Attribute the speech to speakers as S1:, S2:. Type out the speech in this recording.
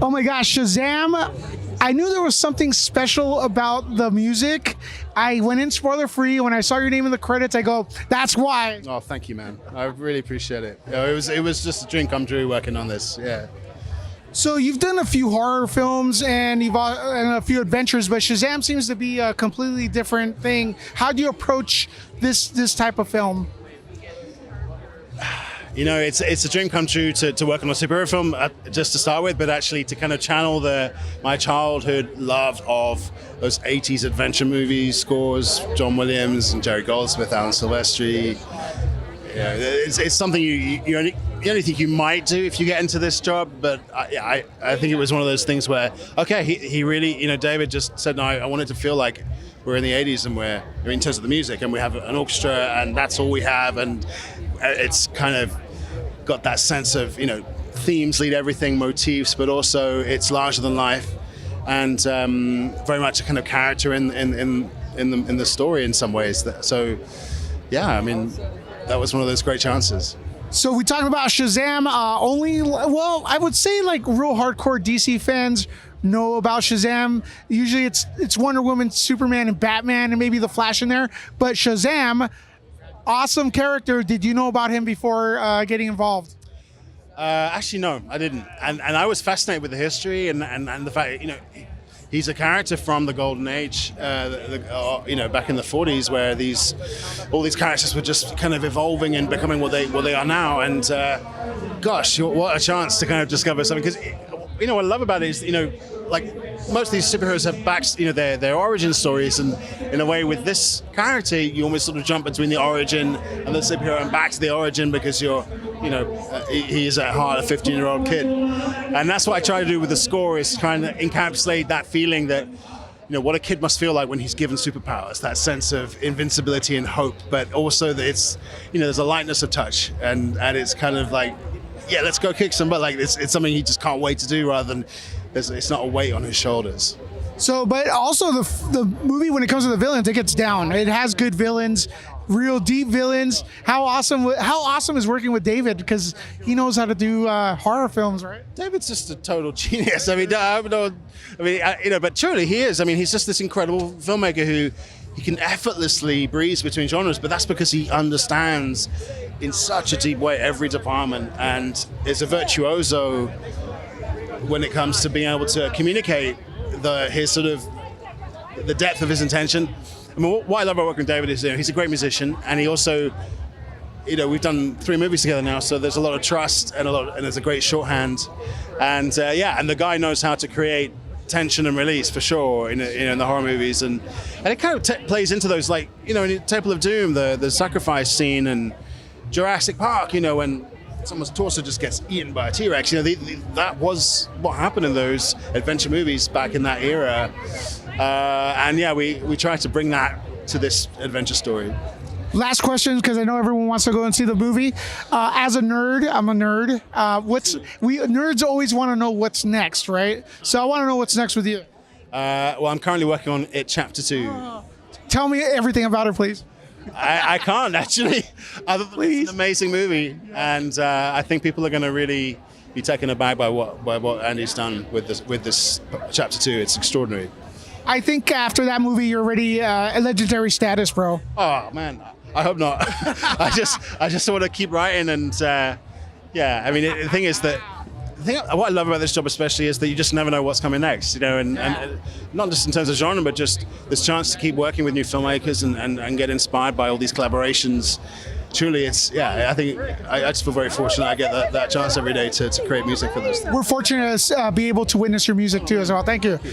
S1: Oh my gosh, Shazam! I knew there was something special about the music. I went in spoiler free. When I saw your name in the credits, I go, "That's why."
S2: Oh, thank you, man. I really appreciate it. It was just a dream come true working on this. Yeah.
S1: So you've done a few horror films and and a few adventures, but Shazam seems to be a completely different thing. How do you approach this type of film?
S2: You know, it's a dream come true to work on a superhero film just to start with, but actually to kind of channel my childhood love of those 80s adventure movies, scores, John Williams and Jerry Goldsmith, Alan Silvestri. Yeah, it's something you only think you might do if you get into this job, but I think it was one of those things where, okay, he really, David just said, no, I want it to feel like we're in the 80s and we're, in terms of the music, and we have an orchestra and that's all we have, and it's kind of got that sense of, themes lead everything, motifs, but also it's larger than life and very much a kind of character in the story in some ways. So, yeah, I mean, that was one of those great chances.
S1: So we talked about Shazam. I would say like real hardcore DC fans know about Shazam. Usually it's Wonder Woman, Superman, and Batman, and maybe the Flash in there. But Shazam, awesome character. Did you know about him before getting involved?
S2: Actually, no, I didn't. And I was fascinated with the history and the fact, he's a character from the Golden Age, back in the 40s, where all these characters were just kind of evolving and becoming what they are now. And gosh, what a chance to kind of discover something. Because what I love about it is, like most of these superheroes have backs, their origin stories, and in a way with this character, you almost sort of jump between the origin and the superhero and back to the origin because he is at heart a 15-year-old kid, and that's what I try to do with the score, is trying to encapsulate that feeling that what a kid must feel like when he's given superpowers, that sense of invincibility and hope, but also that it's there's a lightness of touch, and it's kind of like, yeah, let's go kick some butt, like it's something he just can't wait to do, rather than it's not a weight on his shoulders.
S1: So, but also the movie, when it comes to the villains, it gets down. It has good villains, real deep villains. How awesome is working with David, because he knows how to do horror films, right?
S2: David's just a total genius. I mean, but truly he is. I mean, he's just this incredible filmmaker who he can effortlessly breeze between genres, but that's because he understands in such a deep way every department, and is a virtuoso when it comes to being able to communicate the depth of his intention. I mean, what I love about working with David is he's a great musician, and he also, we've done 3 movies together now, so there's a lot of trust and there's a great shorthand, and and the guy knows how to create tension and release for sure in the horror movies, and it kind of plays into those, like in Temple of Doom, the sacrifice scene, and Jurassic Park, when someone's torso just gets eaten by a T-Rex. That was what happened in those adventure movies back in that era. We try to bring that to this adventure story.
S1: Last question, because I know everyone wants to go and see the movie. As a nerd, I'm a nerd. Nerds always want to know what's next, right? So I want to know what's next with you.
S2: I'm currently working on It Chapter 2.
S1: Tell me everything about it, please.
S2: I can't actually. It's an amazing movie, and I think people are going to really be taken aback by what Andy's done with this Chapter 2. It's extraordinary.
S1: I think after that movie, you're already legendary status, bro.
S2: Oh man, I hope not. I just want to keep writing, and I mean, the thing is that. What I love about this job especially is that you just never know what's coming next, and not just in terms of genre, but just this chance to keep working with new filmmakers and get inspired by all these collaborations. Truly, I think I just feel very fortunate I get that chance every day to create music for those things.
S1: We're fortunate to be able to witness your music too as well. Thank you.